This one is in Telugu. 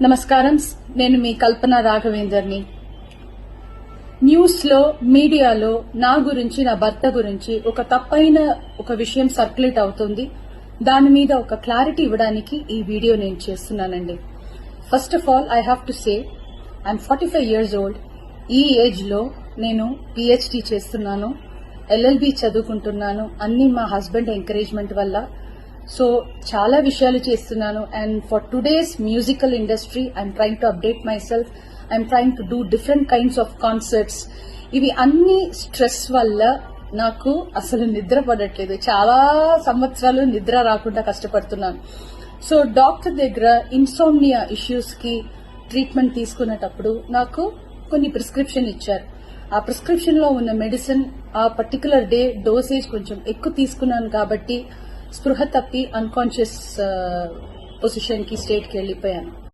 నమస్కారం. నేను మీ కల్పన రాఘవేందర్ని. న్యూస్ లో మీడియాలో నా గురించి, నా భర్త గురించి ఒక తప్పైన ఒక విషయం సర్క్యులేట్ అవుతుంది. దాని మీద ఒక క్లారిటీ ఇవ్వడానికి ఈ వీడియో నేను చేస్తున్నానండి. First of all I have to say I'm 45 years old. ఈ ఏజ్ లో నేను PhD చేస్తున్నాను, LLB చదువుకుంటున్నాను. అన్ని మా హస్బెండ్ ఎంకరేజ్మెంట్ వల్ల. సో చాలా విషయాలు చేస్తున్నాను. And for today's musical industry I'm trying to update my self. I'm trying to do different kinds of concerts. ఇవి అన్ని స్ట్రెస్ వల్ల నాకు అసలు నిద్ర పడట్లేదు. చాలా సంవత్సరాలు నిద్ర రాకుండా కష్టపడుతున్నాను. సో డాక్టర్ దగ్గర ఇన్సోమ్నియా ఇష్యూస్ కి ట్రీట్మెంట్ తీసుకునేటప్పుడు నాకు కొన్ని ప్రిస్క్రిప్షన్ ఇచ్చారు. ఆ ప్రిస్క్రిప్షన్ లో ఉన్న మెడిసిన్ ఆ పర్టికులర్ డే డోసేజ్ కొంచెం ఎక్కువ తీసుకున్నాను కాబట్టి స్పృహ తప్పి అన్కాన్షియస్ పొజిషన్ కి స్టేట్ కి వెళ్లిపోయాను.